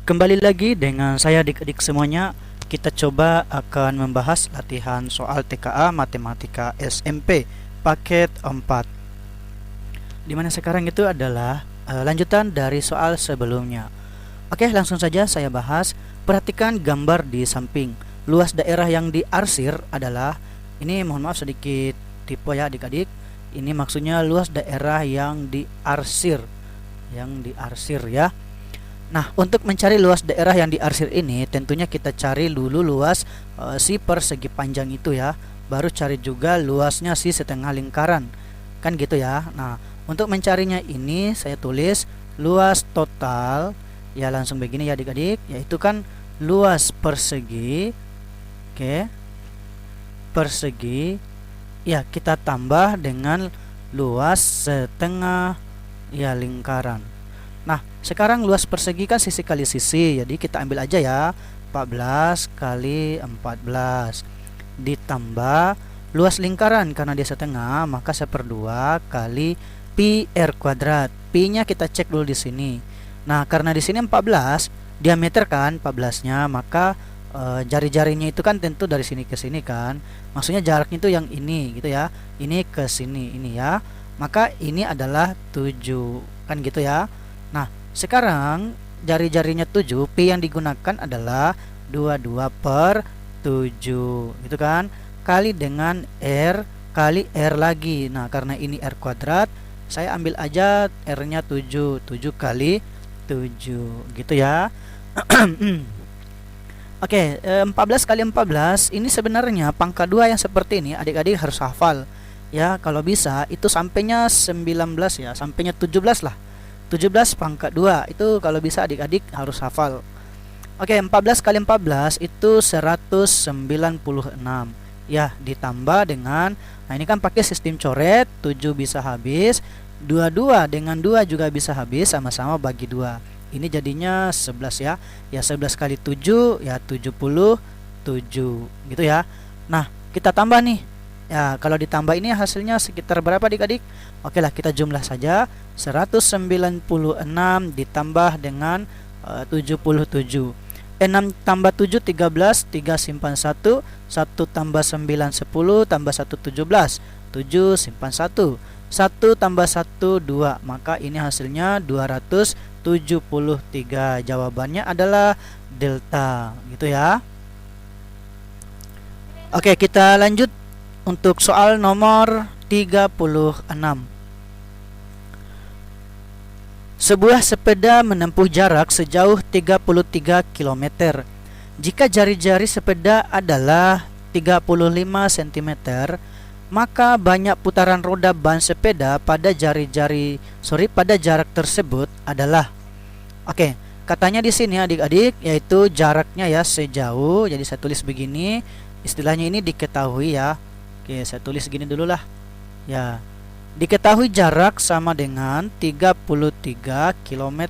Kembali lagi dengan saya adik-adik semuanya. Kita coba akan membahas latihan soal TKA Matematika SMP paket 4. Dimana sekarang itu adalah lanjutan dari soal sebelumnya. Oke, langsung saja saya bahas. Perhatikan gambar di samping. Luas daerah yang diarsir adalah, ini mohon maaf sedikit tipe ya adik-adik. Ini maksudnya luas daerah yang diarsir. Yang diarsir ya. Nah, untuk mencari luas daerah yang diarsir ini, tentunya kita cari dulu luas si persegi panjang itu ya. Baru cari juga luasnya si setengah lingkaran. Kan gitu ya. Nah, untuk mencarinya ini saya tulis luas total. Ya langsung begini ya adik-adik. Yaitu kan luas persegi. Oke. Persegi. Ya, kita tambah dengan luas setengah ya lingkaran. Nah, sekarang luas persegi kan sisi kali sisi. Jadi kita ambil aja ya 14 kali 14 ditambah luas lingkaran karena dia setengah, maka 1/2 kali pi r kuadrat. Pi nya kita cek dulu di sini. Nah, karena di sini 14 diameter kan 14-nya, maka jari-jarinya itu kan tentu dari sini ke sini kan. Maksudnya jaraknya itu yang ini gitu ya. Ini ke sini ini ya. Maka ini adalah 7 kan gitu ya. Nah, sekarang jari-jarinya 7, Pi yang digunakan adalah 22/7 gitu kan, kali dengan R kali R lagi. Nah, karena ini R kuadrat, saya ambil aja R-nya 7, 7 kali 7 gitu ya. Oke, 14 kali 14 ini sebenarnya pangkat 2 yang seperti ini adik-adik harus hafal ya. Kalau bisa itu sampainya 19 ya, sampainya 17 lah. 17 pangkat 2 itu kalau bisa adik-adik harus hafal. Oke, 14 kali 14 itu 196 ya, ditambah dengan, nah ini kan pakai sistem coret, 7 bisa habis, 22 dengan 2 juga bisa habis, sama-sama bagi 2. Ini jadinya 11 ya. Ya 11 kali 7 ya 77 gitu ya. Nah, kita tambah nih. Ya, kalau ditambah ini hasilnya sekitar berapa adik-adik? Oke lah, kita jumlah saja. 196 ditambah dengan 77. 6 tambah 7 13, 3 simpan 1, 1 tambah 9 10, tambah 1 17, 7 simpan 1, 1 tambah 1 2, maka ini hasilnya 273. Jawabannya adalah delta gitu ya. Oke, kita lanjut untuk soal nomor 36. Sebuah sepeda menempuh jarak sejauh 33 km. Jika jari-jari sepeda adalah 35 cm, maka banyak putaran roda ban sepeda pada pada jarak tersebut adalah. Oke, katanya di sini adik-adik yaitu jaraknya ya sejauh. Jadi saya tulis begini. Istilahnya ini diketahui ya. Oke, saya tulis gini dulu lah. Ya. Diketahui jarak sama dengan 33 km.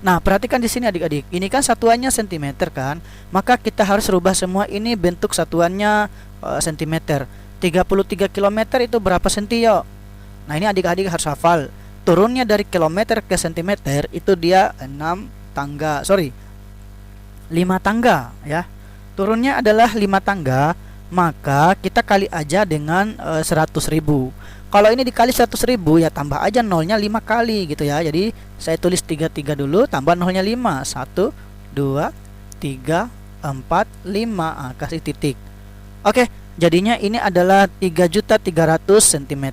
Nah, perhatikan di sini adik-adik. Ini kan satuannya cm kan? Maka kita harus rubah semua ini bentuk satuannya cm. 33 km itu berapa senti yo? Nah, ini adik-adik harus hafal. Turunnya dari kilometer ke cm itu dia 5 tangga ya. Turunnya adalah 5 tangga. Maka kita kali aja dengan 100.000. Kalau ini dikali 100.000 ya tambah aja nolnya 5 kali gitu ya. Jadi saya tulis 33 dulu, tambah nolnya 5. 1, 2, 3, 4, 5. Kasih titik. Oke, jadinya ini adalah 3.300.000 cm.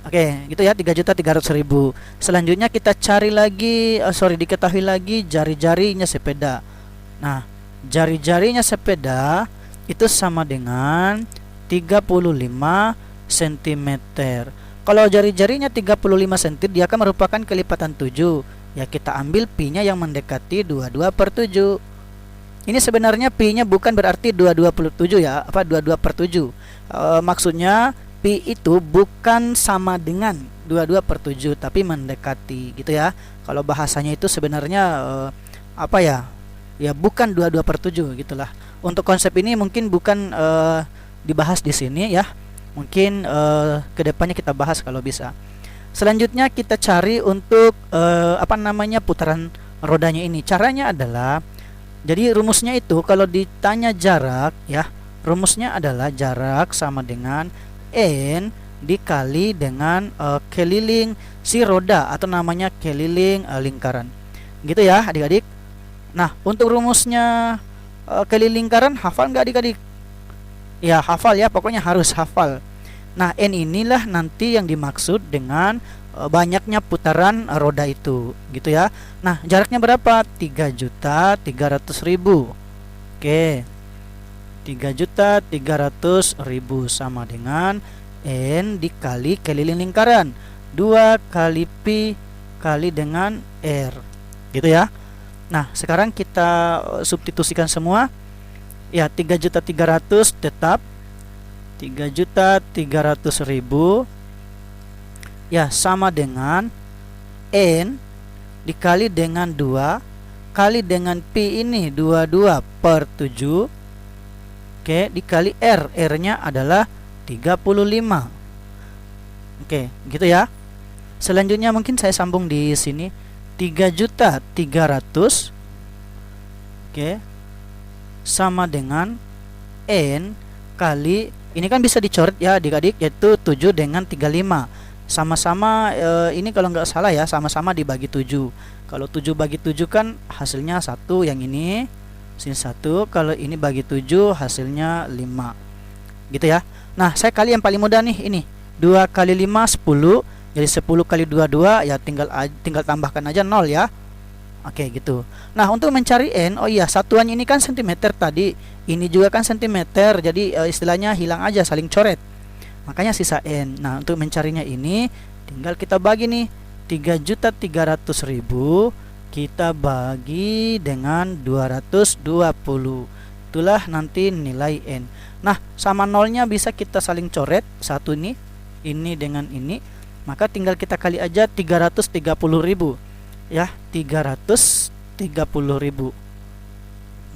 Oke, gitu ya, 3.300.000. Selanjutnya kita cari lagi, diketahui lagi jari-jarinya sepeda. Nah, jari-jarinya sepeda itu sama dengan 35 cm. Kalau jari-jarinya 35 cm, dia akan merupakan kelipatan 7. Ya, kita ambil pi-nya yang mendekati 22/7. Ini sebenarnya pi-nya bukan berarti 22/7 ya, 22/7. Maksudnya pi itu bukan sama dengan 22/7, tapi mendekati gitu ya. Kalau bahasanya itu sebenarnya ya bukan 22/7 gitulah. Untuk konsep ini mungkin bukan dibahas di sini ya. Mungkin kedepannya kita bahas kalau bisa. Selanjutnya kita cari untuk apa namanya, putaran rodanya ini. Caranya adalah, jadi rumusnya itu kalau ditanya jarak ya, rumusnya adalah jarak sama dengan N dikali dengan keliling si roda atau namanya keliling lingkaran. Gitu ya adik-adik. Nah, untuk rumusnya keliling lingkaran hafal nggak adik-adik? Ya hafal ya, pokoknya harus hafal. Nah, N inilah nanti yang dimaksud dengan banyaknya putaran roda itu, gitu ya. Nah, jaraknya berapa? 3.300.000. Oke, 3.300.000 sama dengan N dikali keliling lingkaran 2 kali Pi kali dengan R, gitu ya. Nah, sekarang kita substitusikan semua. Ya, 3.300.000 tetap 3.300.000 ya sama dengan N dikali dengan 2 kali dengan Pi ini 22 per 7. Oke, dikali R. R-nya adalah 35. Oke, gitu ya. Selanjutnya mungkin saya sambung di sini 3.300.000 oke sama dengan N kali, ini kan bisa dicoret ya adik-adik, yaitu 7 dengan 35. Sama-sama ini kalau nggak salah ya, sama-sama dibagi 7. Kalau 7 bagi 7 kan hasilnya 1, yang ini sini 1. Kalau ini bagi 7 hasilnya 5. Gitu ya. Nah, saya kali yang paling mudah nih, ini 2 kali 5 10. Jadi 10 kali 22 ya tinggal tambahkan aja 0 ya. Oke, gitu. Nah, untuk mencari N, oh iya, satuannya ini kan cm tadi, ini juga kan cm. Jadi istilahnya hilang aja, saling coret. Makanya sisa N. Nah, untuk mencarinya ini tinggal kita bagi nih 3.300.000 kita bagi dengan 220. Itulah nanti nilai N. Nah, sama nolnya bisa kita saling coret, satu ini dengan ini. Maka tinggal kita kali aja 330.000 ya, 330.000.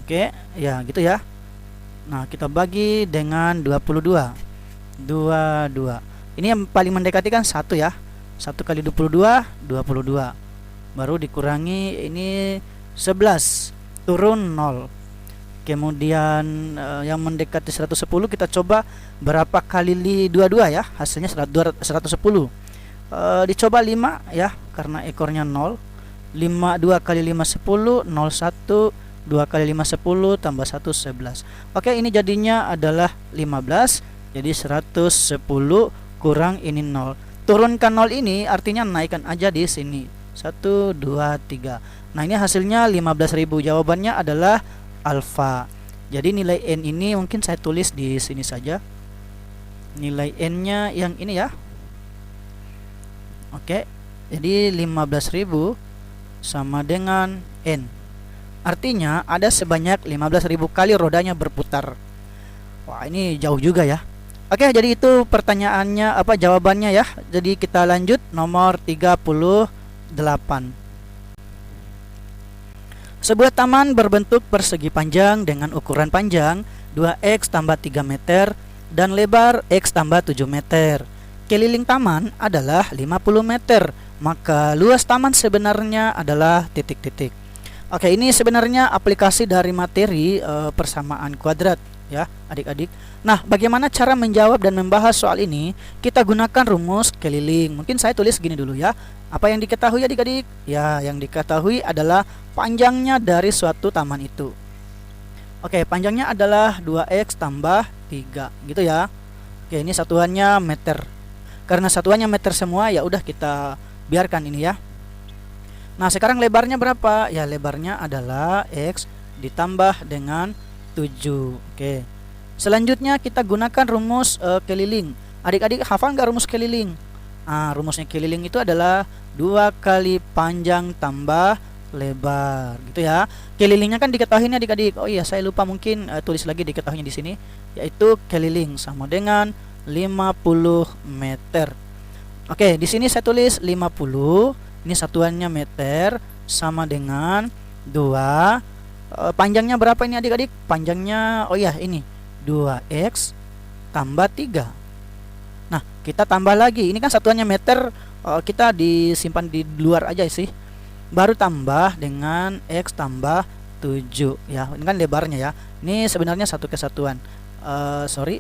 Oke, ya gitu ya. Nah, kita bagi dengan 22. Ini yang paling mendekati kan 1 ya. 1 kali 22 22. Baru dikurangi ini 11, turun 0. Kemudian yang mendekati 110 kita coba berapa kali 22 ya, hasilnya 110. Dicoba 5 ya, karena ekornya 0. 2 kali 5 10, 01. 2 kali 5 10 tambah 1 11. Oke, ini jadinya adalah 15. Jadi 110 kurang ini 0. Turunkan 0 ini artinya naikkan aja di sini. 1 2 3. Nah, ini hasilnya 15.000. Jawabannya adalah alfa. Jadi nilai N ini mungkin saya tulis di sini saja. Nilai N-nya yang ini ya. Oke, jadi 15.000 sama dengan N. Artinya ada sebanyak 15.000 kali rodanya berputar. Wah, ini jauh juga ya. Oke, jadi itu pertanyaannya, jawabannya ya. Jadi kita lanjut nomor 38. Sebuah taman berbentuk persegi panjang dengan ukuran panjang 2x tambah 3 meter dan lebar x tambah 7 meter. Keliling taman adalah 50 meter, maka luas taman sebenarnya adalah titik-titik. Oke, ini sebenarnya aplikasi dari materi persamaan kuadrat ya adik-adik. Nah, bagaimana cara menjawab dan membahas soal ini? Kita gunakan rumus keliling. Mungkin saya tulis gini dulu ya. Apa yang diketahui adik-adik? Ya, yang diketahui adalah panjangnya dari suatu taman itu. Oke, panjangnya adalah 2x tambah 3 gitu ya. Oke, ini satuannya meter. Karena satuannya meter semua, ya udah kita biarkan ini ya. Nah, sekarang lebarnya berapa? Ya, lebarnya adalah x ditambah dengan 7. Oke. Selanjutnya kita gunakan rumus keliling. Adik-adik hafal nggak rumus keliling? Rumusnya keliling itu adalah 2 kali panjang tambah lebar, gitu ya. Kelilingnya kan diketahui nih adik-adik. Oh iya, saya lupa, mungkin tulis lagi diketahuinya di sini, yaitu keliling sama dengan 50 meter. Oke, di sini saya tulis 50. Ini satuannya meter sama dengan 2. Panjangnya berapa ini adik-adik? Panjangnya, oh iya, ini 2x tambah 3. Nah, kita tambah lagi. Ini kan satuannya meter, kita disimpan di luar aja sih. Baru tambah dengan X tambah 7 ya. Ini kan lebarnya ya. Ini sebenarnya satu kesatuan.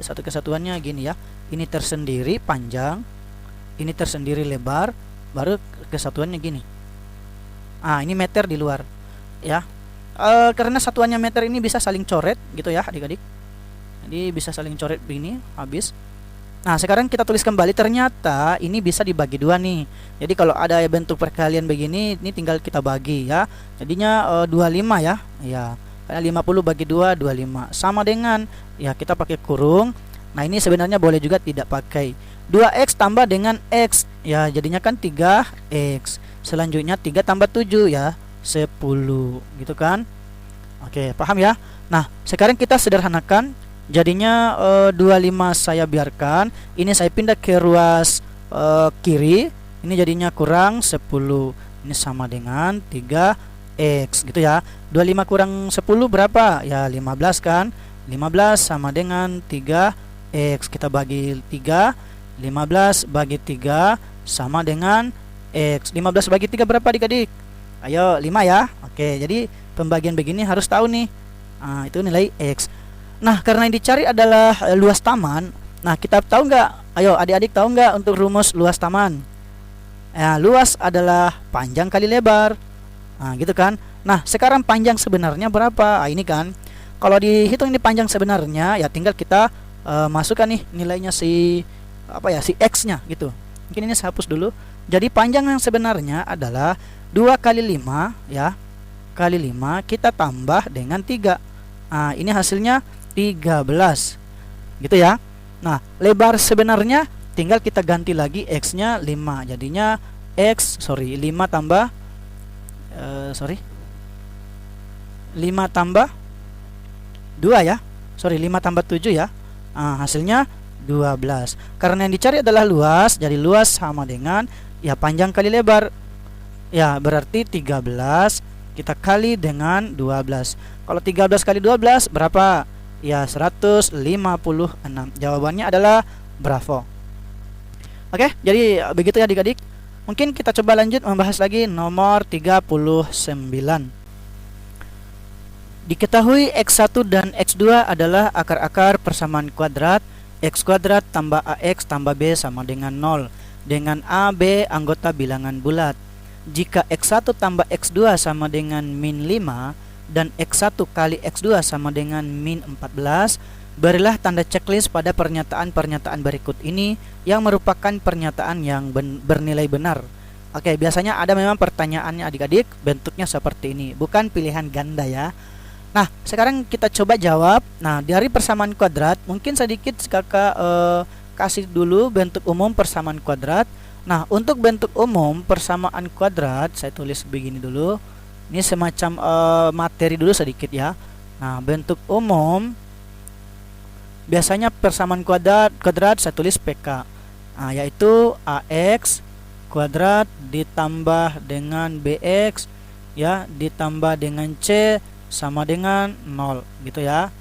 Satu kesatuannya gini ya. Ini tersendiri panjang, ini tersendiri lebar, baru kesatuannya gini. Ini meter di luar ya. Karena satuannya meter ini bisa saling coret gitu ya adik-adik. Jadi bisa saling coret begini habis. Nah sekarang kita tulis kembali, ternyata ini bisa dibagi dua nih. Jadi kalau ada bentuk perkalian begini, ini tinggal kita bagi ya. Jadinya 25 ya. Ya, karena 50 bagi 2 25 sama dengan ya kita pakai kurung. Nah ini sebenarnya boleh juga tidak pakai. 2x tambah dengan x ya, jadinya kan 3x. Selanjutnya 3 tambah 7 ya 10 gitu kan. Oke, paham ya. Nah sekarang kita sederhanakan. Jadinya 25 saya biarkan. Ini saya pindah ke ruas kiri. Ini jadinya kurang 10. Ini sama dengan 3x gitu ya. 25 kurang 10 berapa? Ya 15 kan. 15 sama dengan 3x. Kita bagi 3. 15 bagi 3 sama dengan x. 15 bagi 3 berapa adik-adik? Ayo 5 ya. Oke, jadi pembagian begini harus tahu nih. Itu nilai x. Nah karena yang dicari adalah luas taman. Nah kita tahu nggak? Ayo adik-adik tahu nggak untuk rumus luas taman? Ya, luas adalah panjang kali lebar. Gitu kan. Nah sekarang panjang sebenarnya berapa? Ini kan kalau dihitung ini panjang sebenarnya ya tinggal kita masukkan nih nilainya si si x nya gitu. Mungkin ini saya hapus dulu. Jadi panjang yang sebenarnya adalah 2 kali 5 ya, kali 5 kita tambah dengan 3. Ini hasilnya 13 gitu ya. Nah lebar sebenarnya tinggal kita ganti lagi x nya 5. Jadinya 5 tambah 5 tambah 2 ya. 5 tambah 7 ya. Hasilnya 12. Karena yang dicari adalah luas, jadi luas sama dengan ya panjang kali lebar. Ya berarti 13 kita kali dengan 12. Kalau 13 kali 12 berapa? Ya 156. Jawabannya adalah bravo. Oke, jadi begitu ya adik-adik. Mungkin kita coba lanjut membahas lagi nomor 39. Diketahui x1 dan x2 adalah akar-akar persamaan kuadrat. X kuadrat tambah ax tambah b sama dengan 0, dengan a, b anggota bilangan bulat. Jika x1 tambah x2 sama dengan min 5 dan x1 kali x2 sama dengan min 14, berilah tanda checklist pada pernyataan-pernyataan berikut ini yang merupakan pernyataan yang bernilai benar. Oke, biasanya ada memang pertanyaannya adik-adik bentuknya seperti ini, bukan pilihan ganda ya. Nah sekarang kita coba jawab. Nah dari persamaan kuadrat mungkin sedikit kakak kasih dulu bentuk umum persamaan kuadrat. Nah untuk bentuk umum persamaan kuadrat saya tulis begini dulu. Ini semacam materi dulu sedikit ya. Nah bentuk umum biasanya persamaan kuadrat saya tulis PK. Yaitu AX kuadrat ditambah dengan BX ya ditambah dengan C sama dengan 0 gitu ya.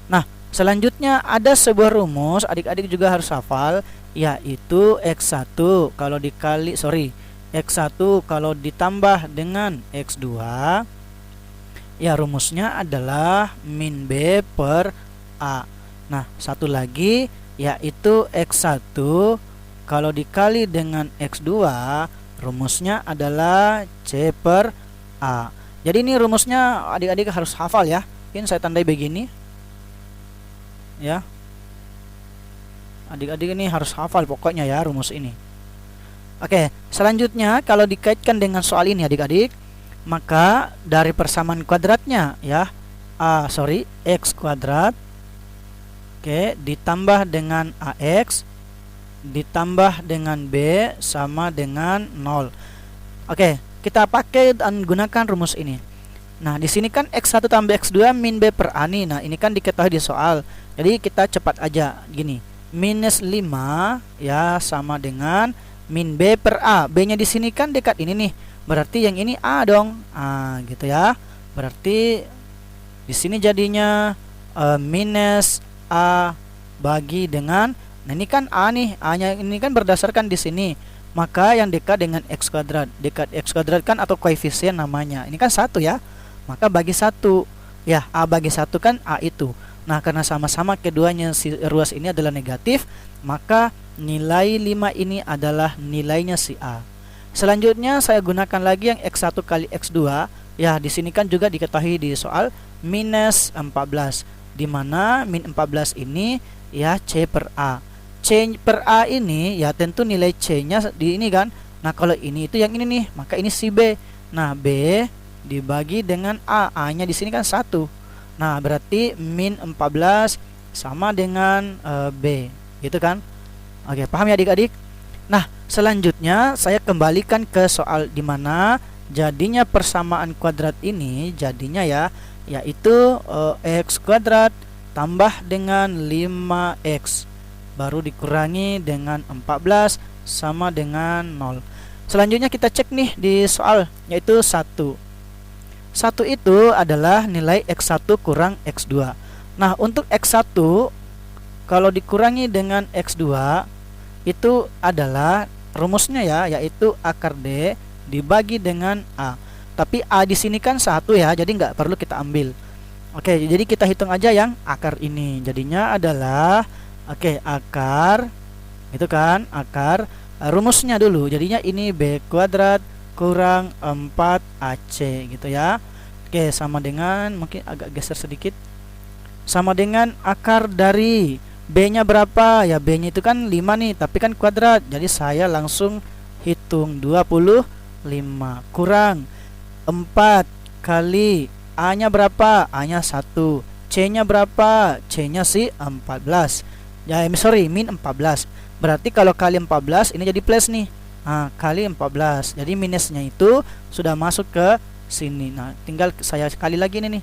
Nah selanjutnya ada sebuah rumus adik-adik juga harus hafal, yaitu x1 kalau x1 kalau ditambah dengan x2 ya rumusnya adalah min B per A. Nah satu lagi yaitu x1 kalau dikali dengan x2 rumusnya adalah C per A. Jadi ini rumusnya adik-adik harus hafal ya. Ini saya tandai begini ya. Adik-adik ini harus hafal pokoknya ya rumus ini. Oke, selanjutnya kalau dikaitkan dengan soal ini adik-adik, maka dari persamaan kuadratnya ya x kuadrat ditambah dengan ax ditambah dengan b sama dengan 0. Oke, kita pakai dan gunakan rumus ini. Nah di sini kan x1 tambah x2 min b per a nih. Nah ini kan diketahui di soal, jadi kita cepat aja gini, minus 5 ya sama dengan min B per A. B nya di sini kan dekat ini nih, berarti yang ini A dong. Gitu ya. Berarti di sini jadinya minus A bagi dengan, nah ini kan A nih, A nya ini kan berdasarkan di sini maka yang dekat dengan x kuadrat. Dekat x kuadrat kan atau koefisien namanya. Ini kan 1 ya. Maka bagi 1. Ya, A bagi 1 kan A itu. Nah, karena sama-sama keduanya si ruas ini adalah negatif, maka nilai 5 ini adalah nilainya si A. Selanjutnya saya gunakan lagi yang x1 kali x2. Ya, di sini kan juga diketahui di soal minus 14, di mana min 14 ini ya C per A. C per A ini ya tentu nilai C-nya di ini kan. Nah, kalau ini itu yang ini nih, maka ini si B. Nah, B dibagi dengan A. A-nya di sini kan 1. Nah, berarti min 14 sama dengan B. Gitu kan? Oke, paham ya adik-adik? Nah, selanjutnya saya kembalikan ke soal di mana jadinya persamaan kuadrat ini jadinya ya yaitu x kuadrat tambah dengan 5x baru dikurangi dengan 14 sama dengan 0. Selanjutnya kita cek nih di soal yaitu 1. 1 itu adalah nilai x1 kurang x2. Nah, untuk x1 kalau dikurangi dengan x2 itu adalah rumusnya ya yaitu akar D dibagi dengan A. Tapi A di sini kan 1 ya, jadi nggak perlu kita ambil. Oke, jadi kita hitung aja yang akar ini. Jadinya adalah akar itu kan, akar rumusnya dulu. Jadinya ini B kuadrat kurang 4AC gitu ya. Oke, sama dengan, mungkin agak geser sedikit, sama dengan akar dari B-nya berapa? Ya B-nya itu kan 5 nih, tapi kan kuadrat. Jadi saya langsung hitung 25 kurang 4 kali A-nya berapa? A-nya 1. C-nya berapa? C-nya si 14. Ya, sorry, min 14. Berarti kalau kali 14 ini jadi plus nih. Nah, kali 14. Jadi minusnya itu sudah masuk ke sini. Nah, tinggal saya kali lagi ini nih.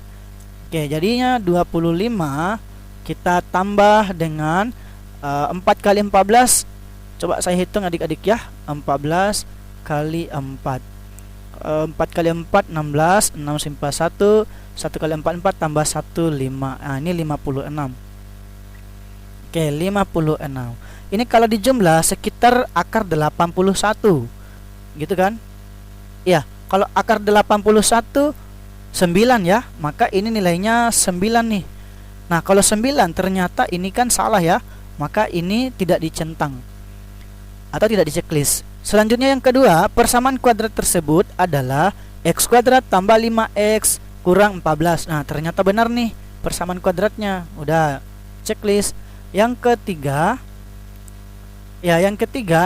Oke, jadinya 25 kita tambah dengan 4 kali 14. Coba saya hitung adik-adik ya. 14 kali 4. 4 kali 4 16, 6 simpel 1, 1 kali 4 4 tambah 1 5. Nah, ini 56. Oke, 56. Ini kalau dijumlah sekitar akar 81. Gitu kan? Ya, kalau akar 81 9 ya, maka ini nilainya 9 nih. Nah, kalau 9 ternyata ini kan salah ya, maka ini tidak dicentang atau tidak diceklis. Selanjutnya yang kedua, persamaan kuadrat tersebut adalah x kuadrat tambah 5x kurang 14. Nah, ternyata benar nih persamaan kuadratnya. Udah checklist. Yang ketiga,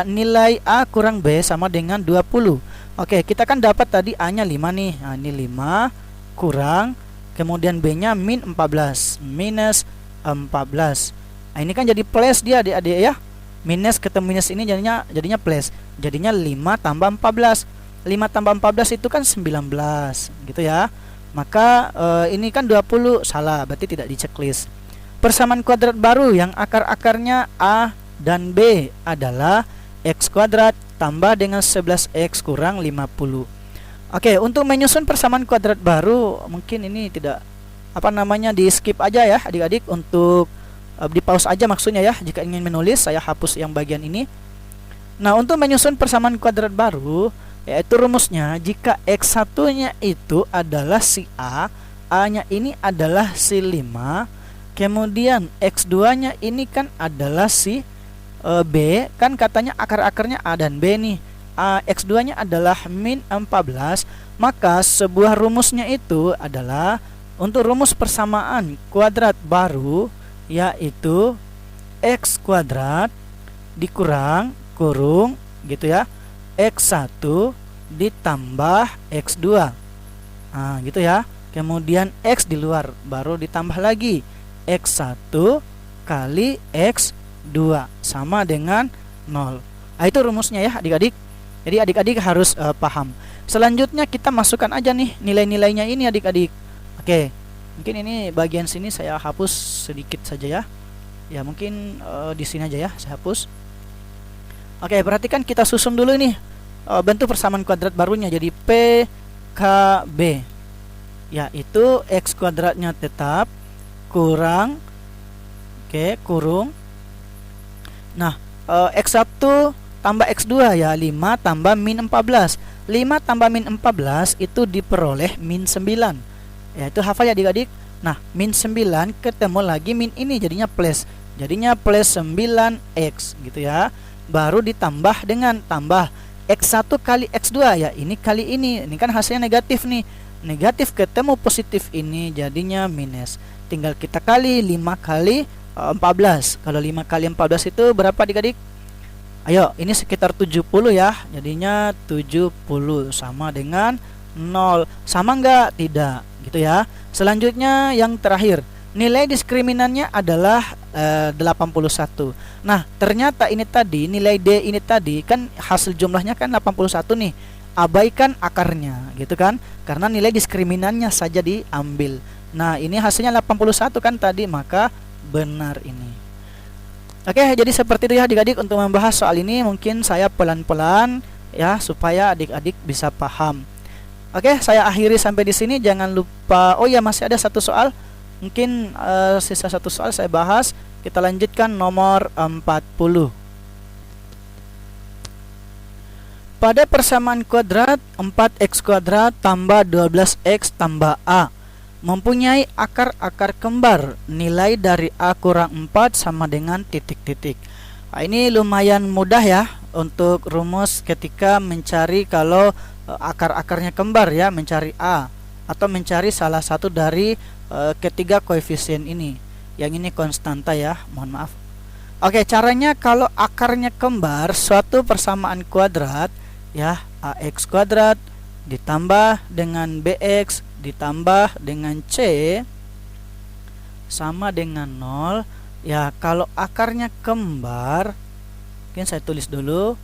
nilai A kurang B sama dengan 20. Oke, kita kan dapat tadi A-nya 5 nih. Nah, ini 5 kurang, kemudian B-nya min 14, minus 14. Nah, ini kan jadi plus dia adik-adik ya. Minus ketemu minus ini jadinya plus. Jadinya 5 tambah 14. 5 tambah 14 itu kan 19 gitu ya. Maka ini kan 20, salah, berarti tidak diceklis. Persamaan kuadrat baru yang akar-akarnya A dan B adalah x kuadrat tambah dengan 11x kurang 50. Oke, untuk menyusun persamaan kuadrat baru mungkin ini tidak di skip aja ya adik-adik, untuk di pause aja maksudnya ya. Jika ingin menulis saya hapus yang bagian ini. Nah, untuk menyusun persamaan kuadrat baru yaitu rumusnya jika x1 nya itu adalah si A, A nya ini adalah si 5, kemudian x2 nya ini kan adalah si B, kan katanya akar-akarnya A dan B nih. X2 nya adalah min 14, maka sebuah rumusnya itu adalah untuk rumus persamaan kuadrat baru yaitu x kuadrat dikurang kurung gitu ya, x1 ditambah x2. Nah, gitu ya. Kemudian x di luar baru ditambah lagi x1 kali x2 sama dengan 0. Nah, itu rumusnya ya adik-adik. Jadi adik-adik harus paham. Selanjutnya kita masukkan aja nih nilai-nilainya ini adik-adik. Oke, mungkin ini bagian sini saya hapus sedikit saja ya. Ya mungkin di sini aja ya saya hapus. Oke, perhatikan kita susun dulu nih bentuk persamaan kuadrat barunya. Jadi PKB yaitu x kuadratnya tetap kurang kurung. Nah, x1 tambah X2 ya, 5 tambah min 14. 5 tambah min 14 itu diperoleh min 9. Ya, itu hafal ya adik-adik. Nah, min 9 ketemu lagi min ini jadinya plus. Jadinya plus 9X gitu ya. Baru ditambah dengan tambah X1 kali X2 ya, ini kali ini. Ini kan hasilnya negatif nih. Negatif ketemu positif ini jadinya minus. Tinggal kita kali 5 kali 14. Kalau 5 kali 14 itu berapa adik-adik? Ayo, ini sekitar 70 ya. Jadinya 70 sama dengan 0. Sama enggak? Tidak, gitu ya. Selanjutnya yang terakhir, nilai diskriminannya adalah 81. Nah, ternyata ini tadi nilai D ini tadi kan hasil jumlahnya kan 81 nih. Abaikan akarnya, gitu kan? Karena nilai diskriminannya saja diambil. Nah, ini hasilnya 81 kan tadi, maka benar ini. Oke, jadi seperti itu ya adik-adik untuk membahas soal ini. Mungkin saya pelan-pelan ya supaya adik-adik bisa paham. Oke, saya akhiri sampai di sini. Jangan lupa, oh ya masih ada satu soal. Mungkin sisa satu soal saya bahas. Kita lanjutkan nomor 40. Pada persamaan kuadrat 4x kuadrat tambah 12x tambah a mempunyai akar-akar kembar. Nilai dari a kurang 4 sama dengan titik-titik. Nah, ini lumayan mudah ya untuk rumus ketika mencari kalau akar-akarnya kembar ya, mencari a atau mencari salah satu dari ketiga koefisien ini. Yang ini konstanta ya, mohon maaf. Oke, caranya kalau akarnya kembar suatu persamaan kuadrat ya, ax kuadrat ditambah dengan bx ditambah dengan c sama dengan 0 ya. Kalau akarnya kembar, mungkin saya tulis dulu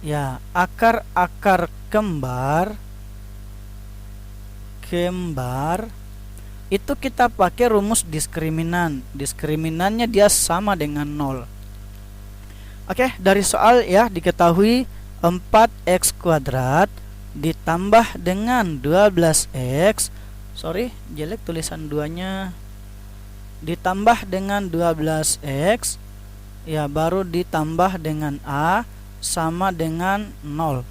ya, akar-akar kembar itu kita pakai rumus diskriminan. Diskriminannya dia sama dengan 0. Oke, dari soal ya diketahui 4x kuadrat ditambah dengan 12x, sorry jelek tulisan 2-nya, ditambah dengan 12x ya, baru ditambah dengan a sama dengan 0.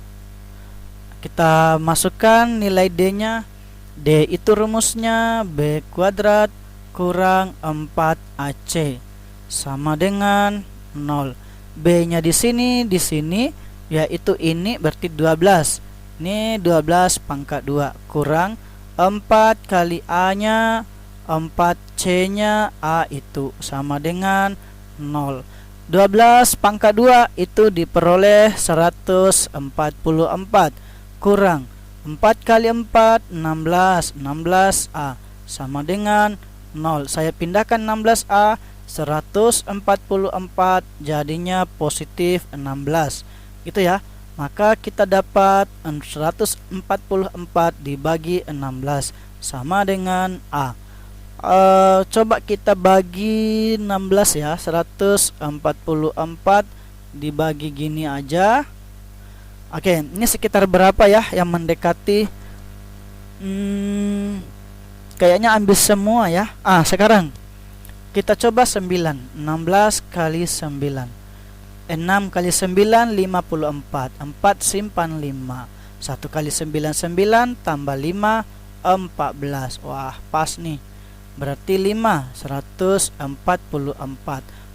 Kita masukkan nilai D-nya. D itu rumusnya b kuadrat kurang 4ac sama dengan 0. B-nya di sini yaitu ini berarti 12. Ini 12 pangkat 2 kurang 4 kali A-nya, 4C-nya, A itu sama dengan 0. 12 pangkat 2 itu diperoleh 144 kurang 4 kali 4 16, 16A sama dengan 0. Saya pindahkan 16A, 144 jadinya positif 16 gitu ya. Maka kita dapat 144 dibagi 16 sama dengan A. Coba kita bagi 16 ya, 144 dibagi gini aja. Oke, ini sekitar berapa ya yang mendekati? Kayaknya ambil semua ya. Sekarang kita coba 9. 16 kali 9. 6 kali 9 54. 4 simpan 5. 1 kali 9 9 tambah 5 14. Wah, pas nih. Berarti 5 144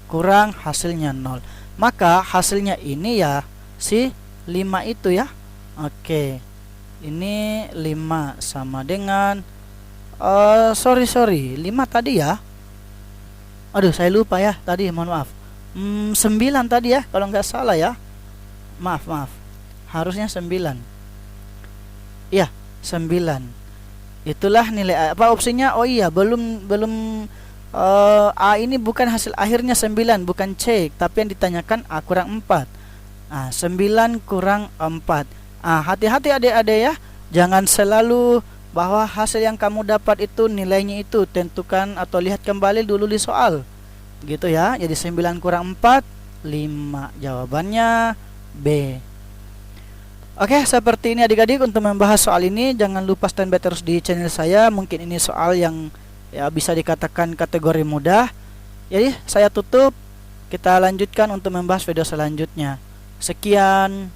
kurang hasilnya 0. Maka hasilnya ini ya si 5 itu ya. Oke. Ini 5 sama dengan sorry 5 tadi ya. Aduh, saya lupa ya tadi, mohon maaf. 9 tadi ya, kalau nggak salah ya. Maaf. Harusnya 9. Iya, 9. Itulah nilai apa opsinya? Oh iya, belum A ini bukan hasil akhirnya 9, bukan C, tapi yang ditanyakan A kurang 4. 9 kurang 4. Hati-hati adik-adik ya. Jangan selalu bahwa hasil yang kamu dapat itu nilainya itu, tentukan atau lihat kembali dulu di soal. Gitu ya. Jadi 9 kurang 4 5. Jawabannya B. Oke, seperti ini adik-adik untuk membahas soal ini. Jangan lupa standby terus di channel saya. Mungkin ini soal yang ya bisa dikatakan kategori mudah. Jadi saya tutup. Kita lanjutkan untuk membahas video selanjutnya. Sekian.